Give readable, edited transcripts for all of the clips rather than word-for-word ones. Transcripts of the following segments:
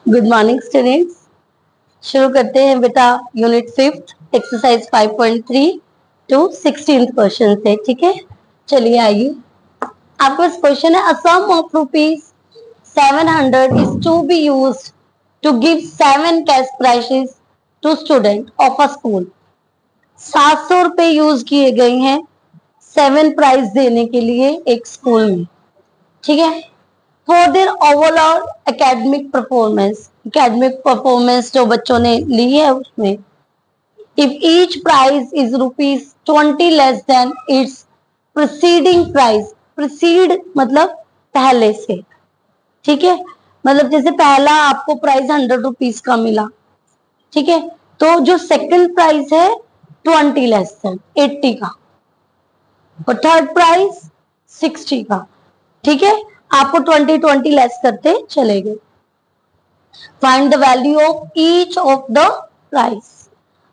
Good morning students. शुरू करते हैं बेटा unit 5th exercise 5.3 to 16th question से। ठीक है, चलिए आइए। आपके पास क्वेश्चन है, a sum of rupees 700 is to be used to give 7 cash prizes to student of a school. 700 रुपए यूज किए गए हैं 7 प्राइज देने के लिए एक स्कूल में। ठीक है, for their overall academic performance जो बच्चों ने ली है उसमें, if each prize is ₹20 less than its preceding price. Precede मतलब पहले से। ठीक है, मतलब जैसे पहला आपको प्राइस ₹100 का मिला, ठीक है, तो जो सेकंड प्राइस है 20 लेस देन 80 का, और थर्ड प्राइस 60 का। ठीक है, आपको 20 लेस करते चले गए। Find the value of each of the price.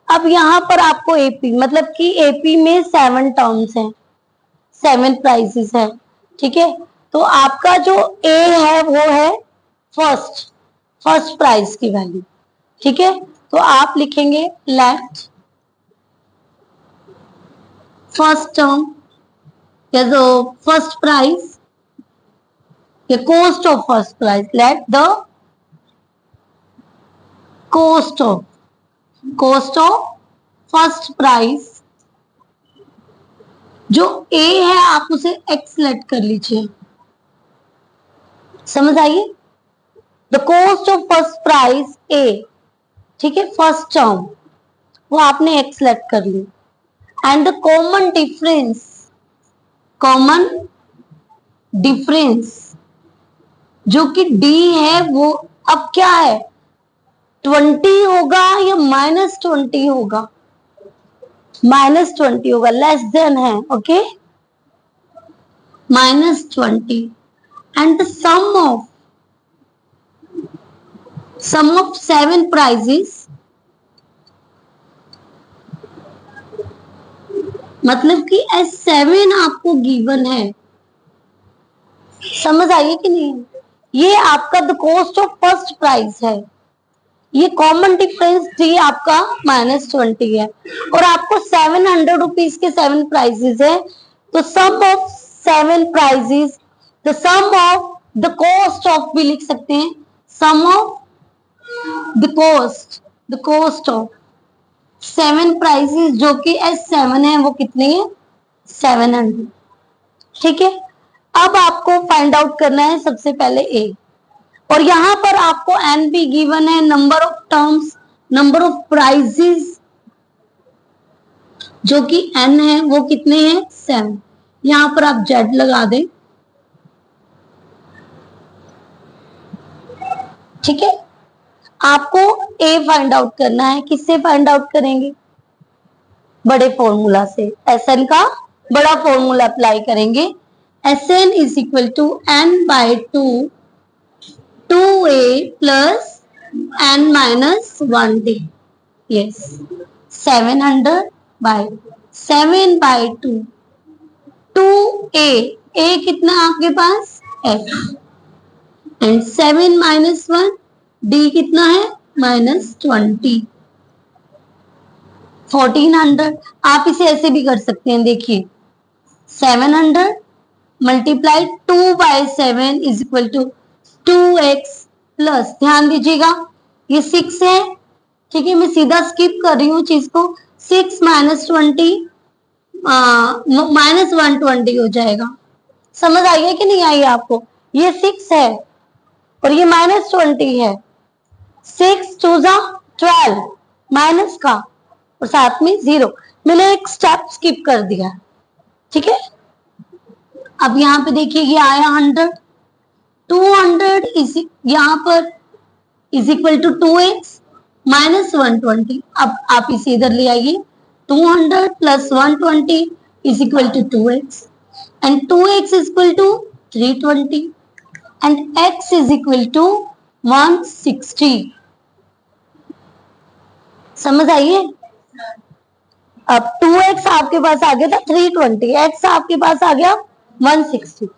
अब यहां पर आपको एपी मतलब कि एपी में 7 टर्म्स हैं, 7 प्राइसेस हैं। ठीक है, तो आपका जो ए है वो है फर्स्ट प्राइस की वैल्यू। ठीक है, तो आप लिखेंगे लेट फर्स्ट टर्म या जो फर्स्ट प्राइस या cost of first price, let the cost of first price, जो A है आप उसे X लेट कर लीजिए। समझ आइए, the cost of first price A, ठीक है, फर्स्ट टर्म वो आपने X लेट कर ली, एंड द कॉमन डिफरेंस जो कि D है वो अब क्या है, 20 होगा या -20 होगा, -20 होगा, लेस देन है, okay, -20, and the sum of 7 prizes, मतलब कि S7 आपको गिवन है। समझ आइए कि नहीं, ये आपका the cost of first price है, ये कॉमन डिफरेंस डी आपका -20 है, और आपको 700 रुपीज के 7 प्राइजेस है, तो sum of 7 prizes, the sum of the cost of भी लिख सकते हैं, sum of the cost of 7 prizes जो कि S7 है वो कितने हैं, 700। ठीक है, अब आपको फाइंड आउट करना है सबसे पहले ए, और यहां पर आपको एन भी गिवन है, number of terms, number of prizes जो कि एन है वो कितने हैं, 7। यहां पर आप जेड लगा दें। ठीक है, आपको ए फाइंड आउट करना है, किससे फाइंड आउट करेंगे, बड़े फॉर्मूला से, एस एन का बड़ा फॉर्मूला अप्लाई करेंगे। S n is equal to n by 2a plus n minus 1d, yes, 700 by 7 by 2, 2a, a कितना आपके पास x, एंड 7 minus 1, d कितना है -20, 1400। आप इसे ऐसे भी कर सकते हैं, देखिए 700 multiply 2 by 7 is equal to 2x plus, ध्यान दीजिएगा ये 6 है, ठीक है, मैं सीधा स्किप कर रही हूँ चीज को, 6 -20 -120 हो जाएगा। समझ आई है कि नहीं आई आपको, ये 6 है और ये -20 है, 6 2 12 माइनस का और साथ में 0, मैंने एक स्टेप स्किप कर दिया। ठीक है, अब यहाँ पे देखिए ये आया 100, 200 इज यहाँ पर इज इक्वल टू 2x -120। अब आप इसे इधर ले आइए, 200 plus 120 is equal to 2x, and 2x is equal to 320, and x is equal to 160। समझ आइए, अब 2x आपके पास आ गया था 320, x आपके पास आ गया 160,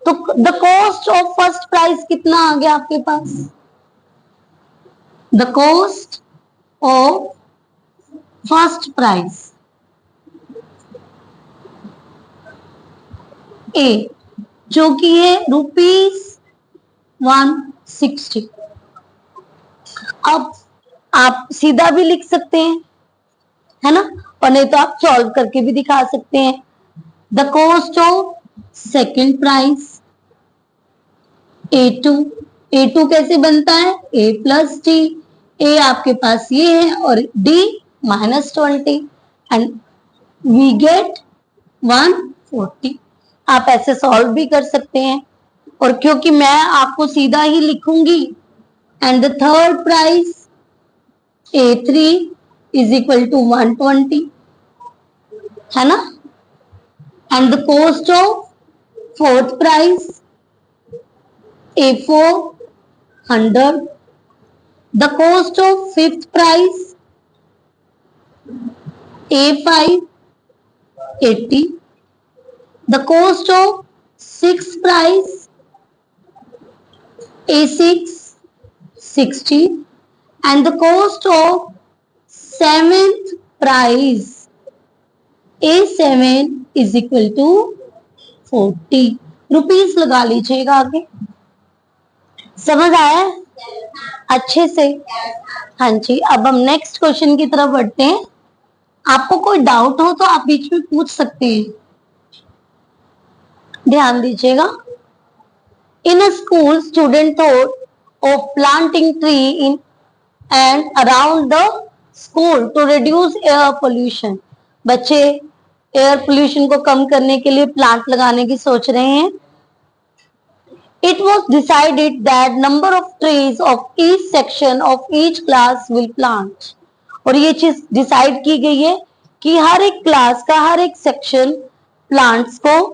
तो the cost of first price कितना आ गया आपके पास, the cost of first prize A, जो कि है ₹160। अब आप सीधा भी लिख सकते हैं, है ना, और नहीं तो आप सॉल्व करके भी दिखा सकते हैं। The cost of second prize A2 कैसे बनता है? A plus D. ए आपके पास ये है और डी -20 एंड वी गेट 140। आप ऐसे सॉल्व भी कर सकते हैं, और क्योंकि मैं आपको सीधा ही लिखूंगी, and the third price A3 is equal to 120, है ना, and the cost of fourth price A4 100, the cost of fifth price A5 80, the cost of sixth prize A6 60, and the cost of seventh prize A7 is equal to 40 rupees. लगा लीजिएगा आगे। समझ आया अच्छे से? हाँ जी। अब हम नेक्स्ट क्वेश्चन की तरफ बढ़ते हैं। आपको कोई डाउट हो तो आप बीच में पूछ सकते हैं। ध्यान दीजिएगा। In a school student thought of planting tree in and around the school to reduce air pollution. बच्चे एयर पोल्यूशन को कम करने के लिए प्लांट लगाने की सोच रहे हैं। It was decided that number of trees of each section of each class will plant. और ये चीज डिसाइड की गई है कि हर एक क्लास का हर एक सेक्शन प्लांट्स को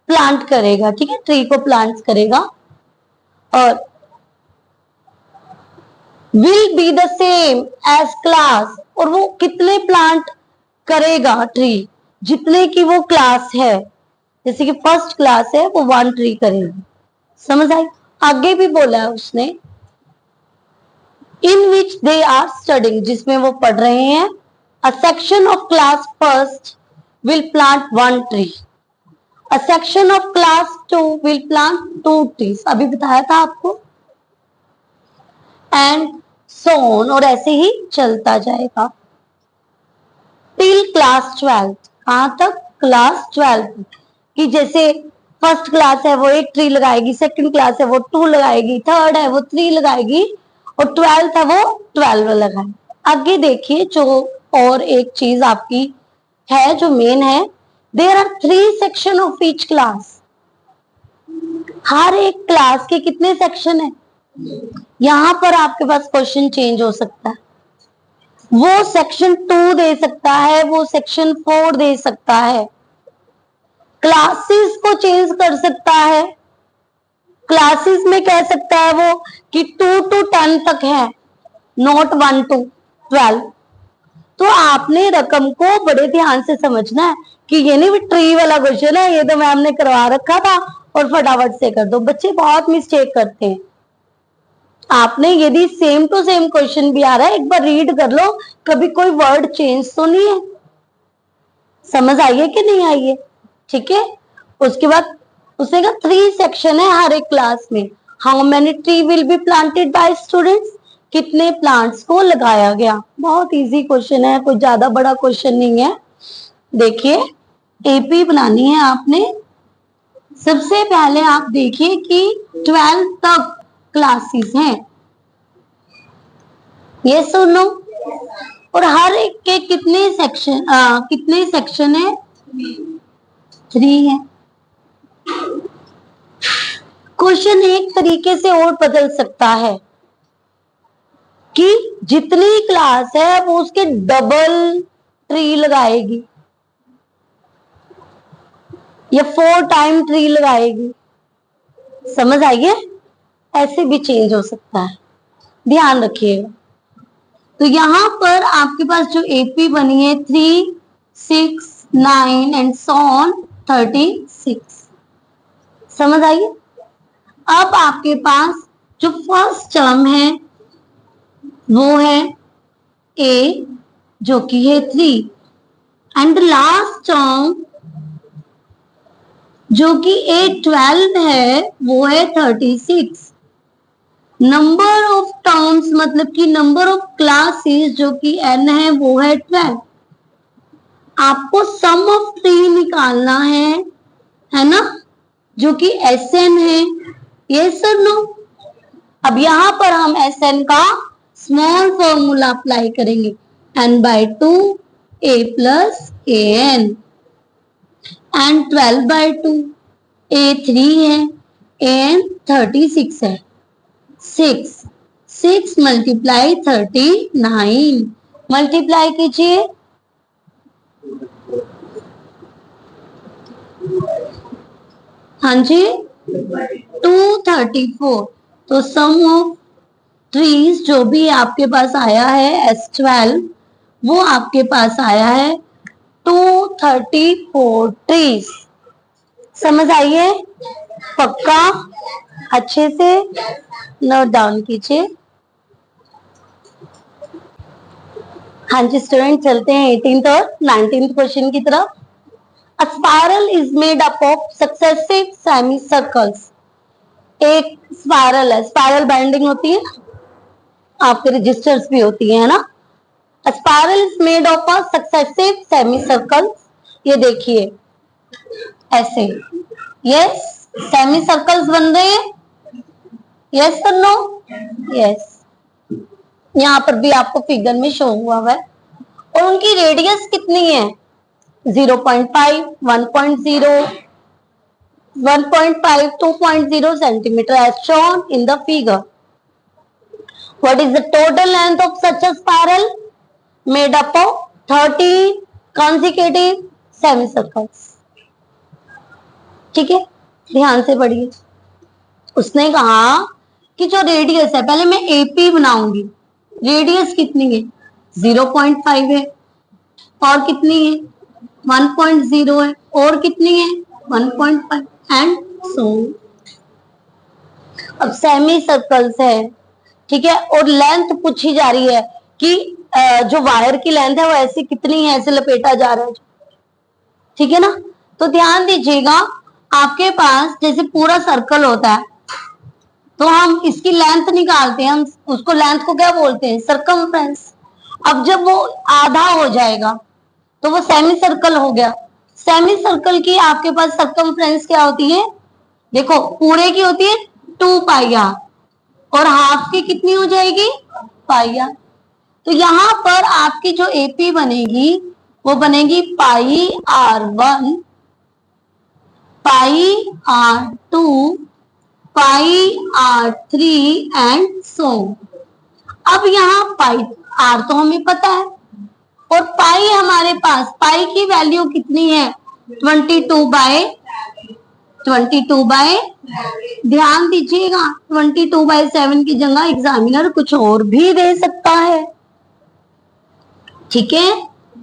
प्लांट करेगा, ठीक है, ट्री को प्लांट करेगा। और will be the same as class, और वो कितने प्लांट करेगा ट्री, जितने की वो क्लास है। जैसे कि फर्स्ट क्लास है वो 1 ट्री करेगी। समझ आई? आगे भी बोला है उसने, इन विच दे आर स्टडिंग, जिसमें वो पढ़ रहे हैं। A section of class first will plant 1 tree, a section of class 2 will plant 2 trees. अभी बताया था आपको। एंड सो ऑन, और ऐसे ही चलता जाएगा टिल क्लास 12। कहां तक? क्लास 12। कि जैसे फर्स्ट क्लास है वो 1 ट्री लगाएगी, सेकंड क्लास है वो 2 लगाएगी, थर्ड है वो 3 लगाएगी, और 12th है वो 12 लगाएगी। आगे देखिए, जो और एक चीज आपकी है जो मेन है, there are 3 section of each class. हर एक क्लास के कितने सेक्शन है? यहां पर आपके पास क्वेश्चन चेंज हो सकता है। वो सेक्शन 2 दे सकता है, वो सेक्शन 4 दे सकता है, क्लासेस को चेंज कर सकता है। क्लासेस में कह सकता है वो कि 2 to 10 तक है, नॉट 1 to 12। तो आपने रकम को बड़े ध्यान से समझना है कि ये नहीं ट्री वाला क्वेश्चन है, ये तो मैम ने करवा रखा था और फटाफट से कर दो। बच्चे बहुत मिस्टेक करते हैं। आपने यदि सेम टू सेम क्वेश्चन भी आ रहा है, एक बार रीड कर लो, कभी कोई वर्ड चेंज तो नहीं है। समझ आई है कि नहीं आई है? ठीक है। उसके बाद उसने कहा 3 सेक्शन है हर एक क्लास में। How many tree will be planted by students, कितने प्लांट्स को लगाया गया। बहुत इजी क्वेश्चन है, कोई ज्यादा बड़ा क्वेश्चन नहीं है। देखिए, एपी बनानी है आपने। सबसे पहले आप देखिए कि 12 तक क्लासेस हैं, ये सुनो, और हर एक के कितने सेक्शन है? 3 है। क्वेश्चन एक तरीके से और बदल सकता है कि जितनी क्लास है वो उसके डबल ट्री लगाएगी या 4 टाइम ट्री लगाएगी। समझ आइए? ऐसे भी चेंज हो सकता है, ध्यान रखिएगा। तो यहां पर आपके पास जो एपी बनी है 3, 6, 9 एंड सो ऑन 36। समझ आइए? अब आपके पास जो फर्स्ट टर्म है वो है a जो कि है 3 एंड लास्ट टर्म जो कि A12 है वो है 36। नंबर ऑफ टर्म्स मतलब कि नंबर ऑफ क्लासेस जो कि n है वो है 12। आपको सम ऑफ 3 निकालना है ना, जो कि Sn है। यस और नो? अब यहां पर हम Sn का स्मॉल फॉर्मूला अप्लाई करेंगे, n/2 a plus an and 12/2 a3 है an 36 है। 6 मल्टीप्लाई 39 मल्टीप्लाई कीजिए। हाँ जी 234। तो सम ऑफ ट्रीज जो भी आपके पास आया है S12 वो आपके पास आया है 234 ट्रीज। समझ आइए? पक्का? अच्छे से नोट डाउन कीजिए। हाँ जी स्टूडेंट, चलते हैं 18th और 19th क्वेश्चन की तरफ। A spiral is made up of successive semicircles। एक स्पाइरल है, स्पाइरल बाइंडिंग होती है, आपके रजिस्टर्स भी होती है ना। A spiral is made of a successive semicircles। ये देखिए ऐसे, यस सेमी सर्कल्स बन रहे हैं, यस और नो? यस, यहाँ पर भी आपको फिगर में शो हुआ है। और उनकी रेडियस कितनी है? 0.5, 1.0, 1.5, 2.0 centimeter as shown in the figure. What is the total length of such a spiral? Made up of 30 consecutive semicircles। ठीक है, ध्यान से पढ़िए। उसने कहा कि जो रेडियस है, पहले मैं एपी बनाऊंगी। रेडियस कितनी है? 0.5 है। और कितनी है? 1.0 है। और कितनी है? 1.5 एंड सो। अब सेमी सर्कल्स है, ठीक है, और लेंथ पूछी जा रही है कि जो वायर की लेंथ है वो ऐसी कितनी है, ऐसे लपेटा जा रहा है, ठीक है ना। तो ध्यान दीजिएगा, आपके पास जैसे पूरा सर्कल होता है तो हम इसकी लेंथ निकालते हैं, हम उसको लेंथ को क्या बोलते हैं? सर्कमफ्रेंस। अब जब वो आधा हो जाएगा तो वो सेमी सर्कल हो गया। सेमी सर्कल की आपके पास सर्कमफ्रेंस क्या होती है? देखो पूरे की होती है 2πr और हाफ की कितनी हो जाएगी? πr। तो यहाँ पर आपकी जो एपी बनेगी वो बनेगी πr1, πr2, πr3 and so. अब यहाँ पाई आर तो हमें पता है और पाई हमारे पास, पाई की वैल्यू कितनी है? 22/, ध्यान दीजिएगा 22/7 की जगह एग्जामिनर कुछ और भी दे सकता है, ठीक है।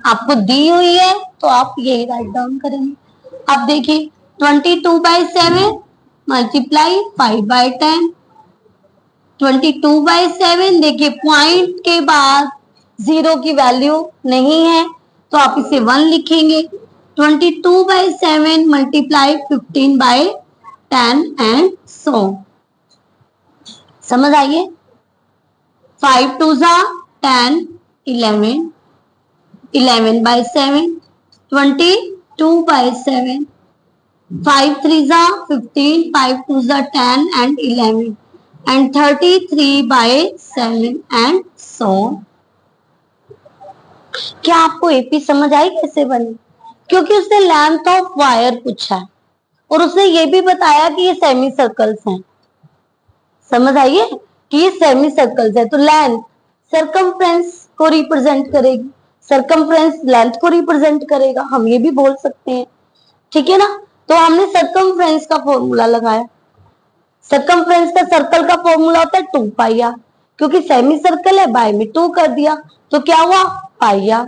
आपको दी हुई है तो आप ये राइट डाउन करेंगे। अब देखिए 22/7 मल्टीप्लाई 5/10, 22/7। देखिए पॉइंट के बाद जीरो की वैल्यू नहीं है तो आप इसे 1 लिखेंगे। 22/7 मल्टीप्लाई 15/10 एंड सो। समझ आइए? 5 2 10, 11, 11/7, 22/7, 5 3 15, 5 2 10 and 11 and 33/7 and so। क्या आपको एपी समझ आई कैसे बनी? क्योंकि उसने लेंथ ऑफ वायर पूछा है और उसने ये भी बताया कि ये सेमी सर्कल्स हैं। समझ आइए कि ये सेमी सर्कल्स है, तो लेंथ सर्कमफ्रेंस को रिप्रेजेंट करेगी, सर्कमफ्रेंस लेंथ को रिप्रेजेंट करेगा, हम ये भी बोल सकते हैं, ठीक है ना। तो हमने सर्कमफ्रेंस का फॉर्मूला लगाया। सर्कमफ्रेंस का सर्कल का फॉर्मूला होता है 2πr, क्योंकि सेमी सर्कल है बाय में 2 कर दिया तो क्या हुआ? πr,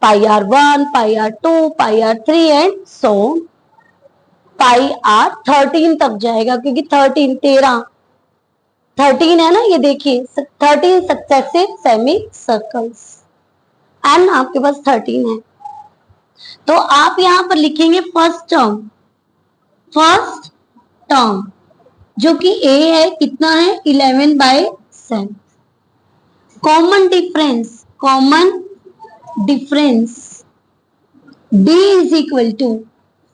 πr1, πr2, πr3 and so. πr 13 तक जाएगा क्योंकि 13 13 है ना, ये देखिए 13 सक्सेसिव सेमी सर्कल्स, एन आपके पास 13 है। तो आप यहां पर लिखेंगे फर्स्ट टर्म जो कि ए है, कितना है 11/7। Common difference D is equal to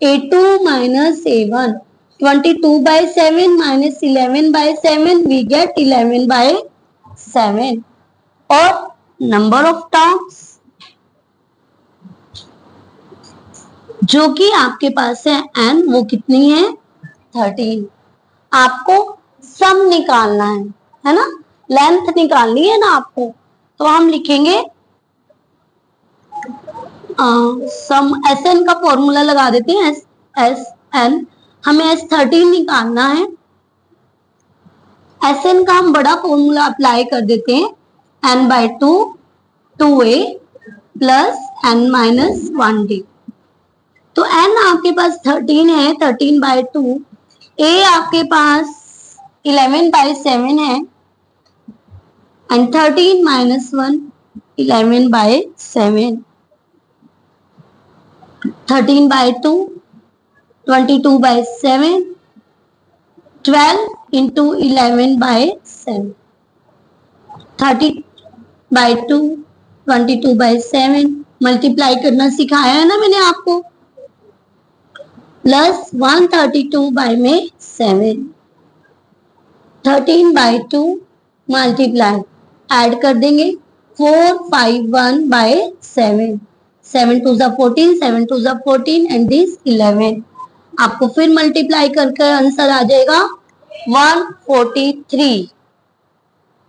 A2 minus A1, 22/7 minus 11/7, we get 11/7। और नंबर ऑफ टर्म्स जो कि आपके पास है n, वो कितनी है 13। आपको सम निकालना है ना, लेंथ निकालनी है ना आपको, तो हम लिखेंगे सम एस एन का फॉर्मूला लगा देते हैं, एस एन, हमें S13 निकालना है। एस एन का हम बड़ा फॉर्मूला अप्लाई कर देते हैं, n/2 2a प्लस n-1d। तो n आपके पास 13 है, 13/2, a आपके पास 11/7 है, एंड 13 minus 1 11/7, 13/2 22/7, 12 into 11/7, 30/2 22/7, मल्टीप्लाई करना सिखाया है ना मैंने आपको, प्लस 132/7, 13/2 मल्टीप्लाई ऐड कर देंगे 451/7, 7 2 14, 7 2 14 एंड दिस 11। आपको फिर मल्टीप्लाई करके आंसर आ जाएगा 143।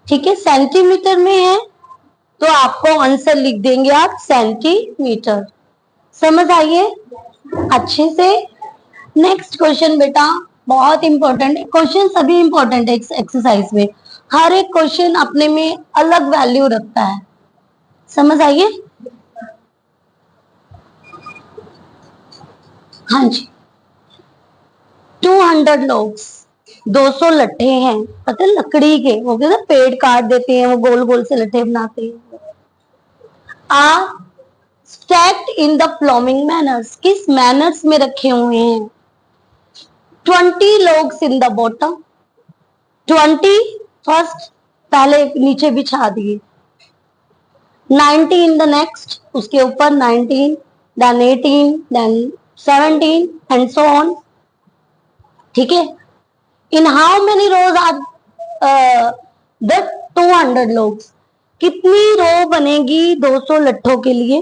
ठीक है, सेंटीमीटर में है तो आपको आंसर लिख देंगे आप सेंटीमीटर। समझ आइए अच्छे से। नेक्स्ट क्वेश्चन बेटा बहुत इंपॉर्टेंट क्वेश्चन, सभी इंपॉर्टेंट है एक्सरसाइज में, हर एक क्वेश्चन अपने में अलग वैल्यू रखता है। समझ आइए। हाँ जी, 200 लोग, 200 लट्ठे हैं, पता है लकड़ी के, वो कहते पेड़ काट देते हैं, वो गोल गोल से लट्ठे बनाते हैं। Are stacked in the following manners, किस मैनर्स में रखे हुए हैं। 20 लोग इन द बॉटम, 20 फर्स्ट पहले नीचे बिछा दिए, 90 इन द नेक्स्ट, उसके ऊपर 19, then 18, then 17 and so on. ठीक है, in how many rows are the 200 लोग, कितनी रो बनेगी 200 लट्ठों के लिए,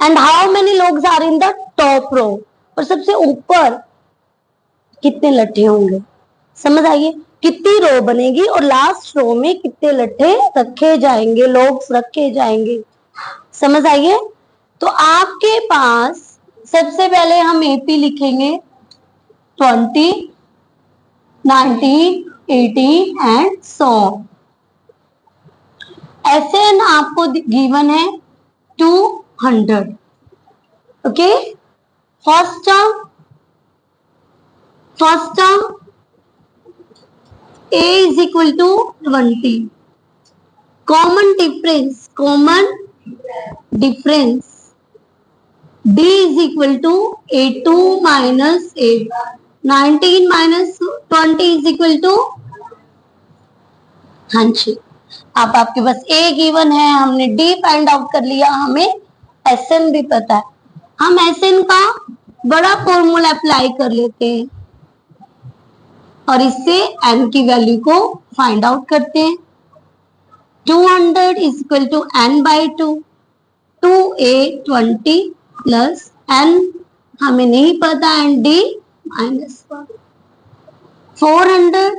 एंड हाउ मेनी लोग are in the top row, और सबसे ऊपर कितने लट्ठे होंगे। समझ आइए, कितनी रो बनेगी और लास्ट रो में कितने लट्ठे रखे जाएंगे, लोग रखे जाएंगे। समझ आइए। तो आपके पास सबसे पहले हम एपी लिखेंगे 20, 19, 18 एंड सो। एसएन आपको गिवन है 200। Okay, first term a is equal to 20, common difference D is equal to A2 minus A, 19 minus 20 is equal to, हाँ जी, आप आपके पास A गिवन है, हमने D फाइंड आउट कर लिया, हमें SN भी पता है, हम SN का बड़ा फॉर्मूला अप्लाई कर लेते हैं और इससे n की वैल्यू को फाइंड आउट करते हैं। 200 is equal to n/2, 2a 20 plus n हमें नहीं पता and d -1, 400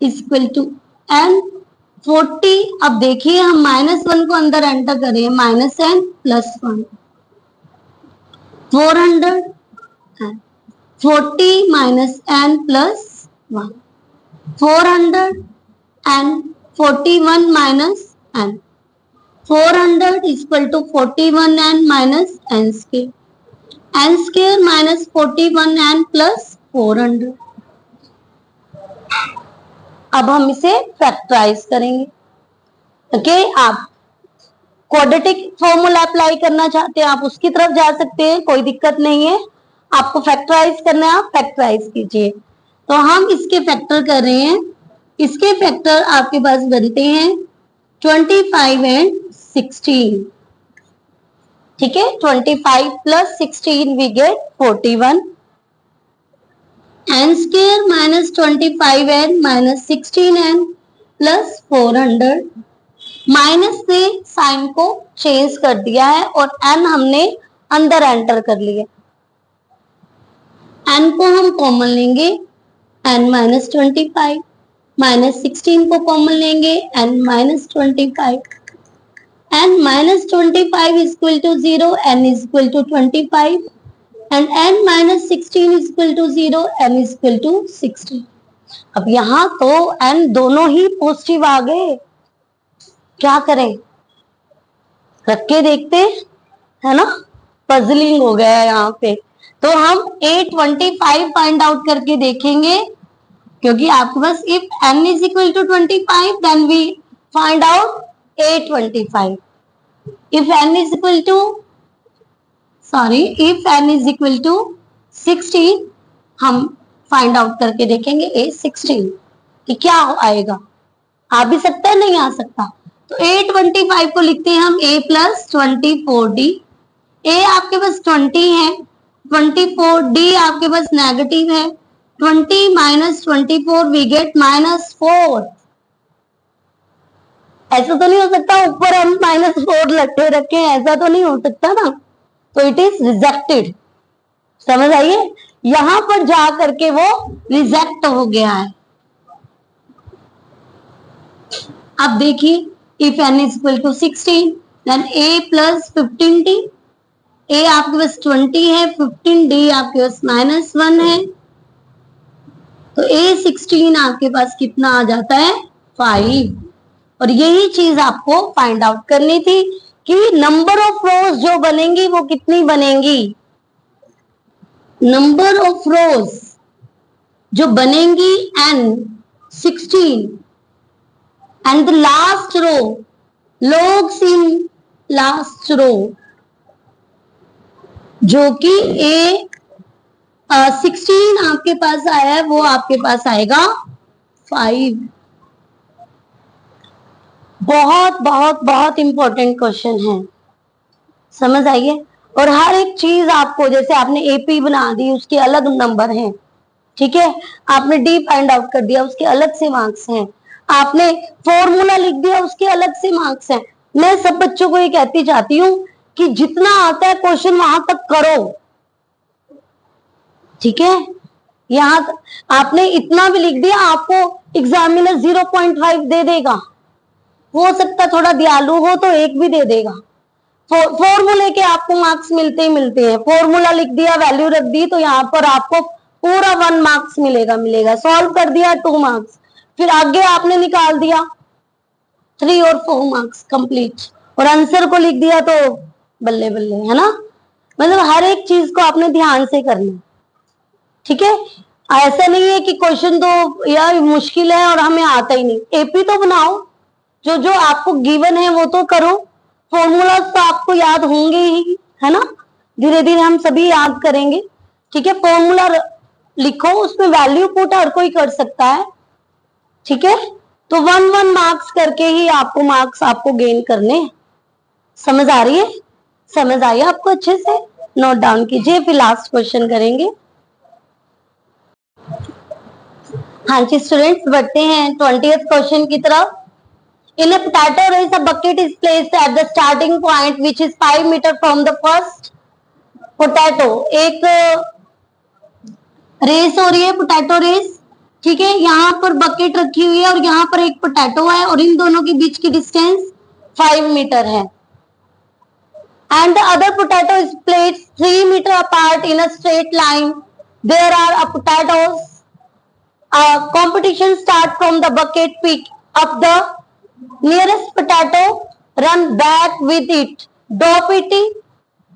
is equal to n 40। अब देखिए हम -1 को अंदर एंटर करें, -n plus 1, 400 40 minus n plus 1, 441 minus n, 400 is equal to 41n minus n square minus 41n plus 400। अब हम इसे फैक्टराइज करेंगे। ओके, आप क्वाड्रेटिक फॉर्मूला अप्लाई करना चाहते हैं आप उसकी तरफ जा सकते हैं, कोई दिक्कत नहीं है। आपको फैक्टराइज करना है, आप फैक्टराइज कीजिए। तो हम इसके फैक्टर कर रहे हैं। इसके फैक्टर आपके पास बनते हैं 25 एंड 16। ठीक है, 25 plus 16 we get 41। n square minus 25 n minus 16 n plus 400। Minus से साइन को चेंज कर दिया है और n हमने अंदर एंटर कर लिया। n को हम कॉमन लेंगे, n माइनस 25, माइनस 16 को कॉमन लेंगे, n minus 25, n minus 25 is equal to 0, n is equal to 25 and n minus 16 is equal to 0, n is equal to 16। अब यहाँ तो n दोनों ही पॉजिटिव आ गए, क्या करें, रख के देखते है ना, पजलिंग हो गया है यहाँ पे। तो हम A25 फाइंड आउट करके देखेंगे, क्योंकि आपके पास if n is equal to 25 then we find out A25। If n is equal to if n is equal to 16 हम फाइंड आउट करके देखेंगे A16 कि क्या आएगा। आ भी सकता है, नहीं आ सकता। तो A25 को लिखते हैं हम A प्लस 24D। A आपके पास 20 है, 24D आपके पास नेगेटिव है, 20 माइनस 24 वी गेट -4। ऐसा तो नहीं हो सकता ऊपर हम -4 लट्टे रखे हैं, ऐसा तो नहीं हो सकता ना, तो इट इज रिजेक्टेड। समझ आइए, यहां पर जा करके वो रिजेक्ट हो गया है। अब देखिए, if n is equal to 16 then a plus 15d। a आपके पास 20 है, 15d आपके पास -1 है, तो A16 आपके पास कितना आ जाता है 5। और यही चीज आपको फाइंड आउट करनी थी कि नंबर ऑफ रोज जो बनेंगी वो कितनी बनेंगी। नंबर ऑफ रोज जो बनेंगी n16 and the last row logs in last row जो कि A16 आपके पास आया है वो आपके पास आएगा 5। बहुत बहुत बहुत इंपॉर्टेंट क्वेश्चन है, समझ आइए। और हर एक चीज आपको, जैसे आपने एपी बना दी उसके अलग नंबर हैं, ठीक है, आपने डी फाइंड आउट कर दिया उसके अलग से मार्क्स हैं, आपने फॉर्मूला लिख दिया उसके अलग से मार्क्स हैं। मैं सब बच्चों को ये कहती चाहती हूँ कि जितना आता है क्वेश्चन वहां तक करो, ठीक है। यहाँ आपने इतना भी लिख दिया आपको एग्जामिनर 0.5 दे देगा, हो सकता थोड़ा दयालु हो तो 1 भी दे देगा। फॉर्मूले के आपको मार्क्स मिलते ही मिलते हैं, फॉर्मूला लिख दिया वैल्यू रख दी तो यहाँ पर आपको पूरा 1 मार्क्स मिलेगा। सॉल्व कर दिया 2 मार्क्स, फिर आगे आपने निकाल दिया 3 और 4 मार्क्स कंप्लीट, और आंसर को लिख दिया तो बल्ले बल्ले, है ना। मतलब हर एक चीज को आपने ध्यान से करना, ठीक है। ऐसा नहीं है कि क्वेश्चन तो यार मुश्किल है और हमें आता ही नहीं, एपी तो बनाओ, जो जो आपको गिवन है वो तो करो, फॉर्मूला तो आपको याद होंगे ही, है ना, धीरे धीरे हम सभी याद करेंगे, ठीक है। फॉर्मूला लिखो, उसमें वैल्यू पुट हर कोई कर सकता है, ठीक है। तो 1 मार्क्स करके ही आपको मार्क्स आपको गेन करने। समझ आ रही है, समझ आई आपको अच्छे से, नोट डाउन कीजिए, फिर लास्ट क्वेश्चन करेंगे। हाँ जी स्टूडेंट्स, बढ़ते हैं 20th क्वेश्चन की तरफ। In a potato race, a bucket is placed at the starting point, which is 5 meter from the first potato. एक रेस हो रही है, पोटैटो रेस, ठीक है। यहाँ पर बकेट रखी हुई है और यहाँ पर एक पोटैटो है और इन दोनों के बीच की डिस्टेंस 5 मीटर है। And the other potato is placed 3 meter apart in a straight line. There are a potatoes. Competition start from the bucket, pick up the nearest potato, run back with it, drop it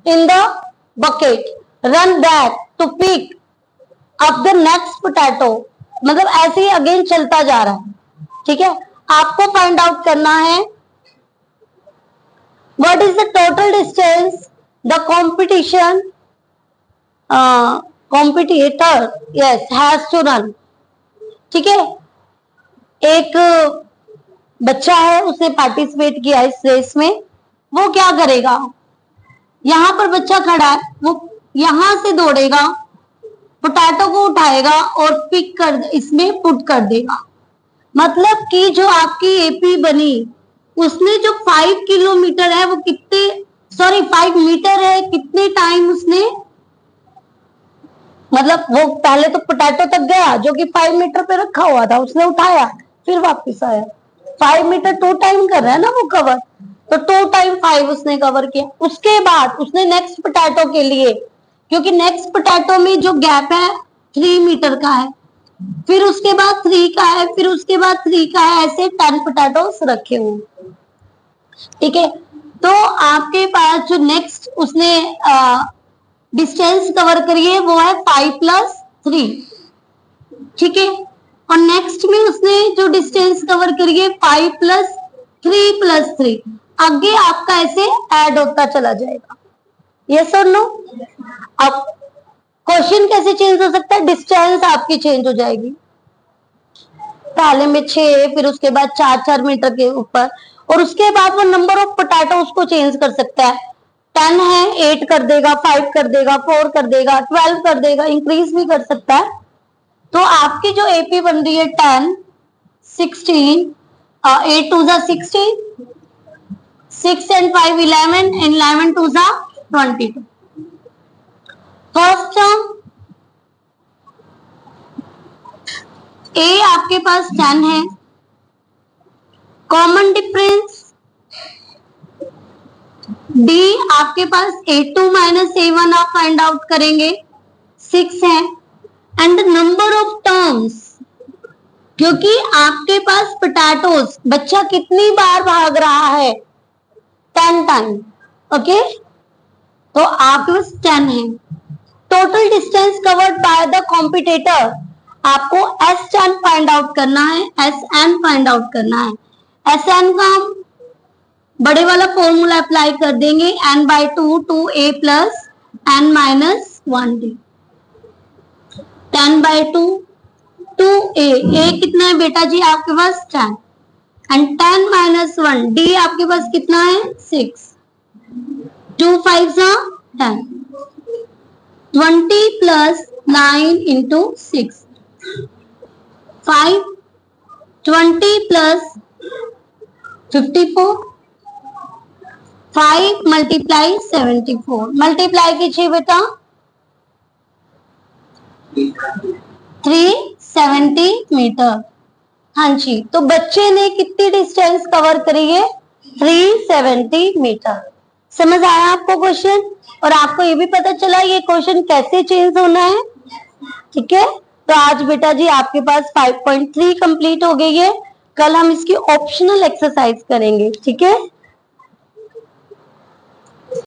in the bucket, run back to pick up the next potato. मतलब ऐसे ही again चलता जा रहा है, ठीक है, आपको find out करना है what is the total distance the competition competitor yes has to run. ठीक है, एक बच्चा है, उसने पार्टिसिपेट किया इस रेस में, वो क्या करेगा, यहां पर बच्चा खड़ा है, वो यहां से दौड़ेगा, पोटैटो को उठाएगा और पिक कर इसमें पुट कर देगा। मतलब कि जो आपकी एपी बनी उसने जो 5 किलोमीटर है वो कितने 5 मीटर है, कितने टाइम उसने, मतलब वो पहले तो पोटैटो तक गया जो कि 5 मीटर पे रखा हुआ था, उसने उठाया फिर वापस आया, 5 मीटर 2 टाइम कर रहा है ना वो कवर, तो 2 टाइम 5 उसने कवर किया। उसके बाद उसने नेक्स्ट पोटैटो के लिए, क्योंकि नेक्स्ट पोटैटो में जो गैप है 3 मीटर का है, फिर उसके बाद 3 का है, फिर उसके बाद 3 का है, ऐसे 10 पोटैटोस रखे हुए। ठीक है, तो आपके पास जो नेक्स्ट उसने डिस्टेंस कवर करी है वो है 5 + 3। ठीक है, और नेक्स्ट में उसने जो डिस्टेंस कवर करी है 5 + 3 + 3, आगे आपका ऐसे ऐड होता चला जाएगा। यस और नो? अब क्वेश्चन कैसे चेंज हो सकता है, डिस्टेंस आपकी चेंज हो जाएगी, पहले में 6, फिर उसके बाद 4 मीटर के ऊपर, और उसके बाद वो नंबर ऑफ पोटैटो उसको चेंज कर सकता है, 10 है 8 कर देगा, 5 कर देगा, 4 कर देगा, 12 कर देगा, इंक्रीज भी कर सकता है। तो आपकी जो एपी बन रही है 10, 16, 8 2 जा 16, 6 and 5 11, and 11 2 जा 22। फर्स्ट टर्म ए आपके पास 10 है, कॉमन डिफरेंस डी आपके पास A2 - A1 आप फाइंड आउट करेंगे, 6 है, एंड नंबर ऑफ टर्म्स, क्योंकि आपके पास पोटैटोस बच्चा कितनी बार भाग रहा है, 10 टाइम। ओके, तो आपके पास 10 है। Total distance covered by the competitor, आपको S10 फाइंड आउट करना है, SN फाइंड आउट करना है। SN का हम बड़े वाला फॉर्मूला अप्लाई कर देंगे, n/2 2a + n - 1d, 10/2 2a, a कितना है बेटा जी आपके पास 10, एंड 10 - 1 d आपके पास कितना है 6, 2 5 जा 10, 20 + 9 × 6, 5, 20 + 54, 5 × 74, मल्टीप्लाई कीजिए बेटा, 370 मीटर। हाँ जी, तो बच्चे ने कितनी डिस्टेंस कवर करी है, 370 मीटर। समझ आया आपको क्वेश्चन, और आपको ये भी पता चला ये क्वेश्चन कैसे चेंज होना है। ठीक है, तो आज बेटा जी आपके पास 5.3 कंप्लीट हो गई है, कल हम इसकी ऑप्शनल एक्सरसाइज करेंगे। ठीक है।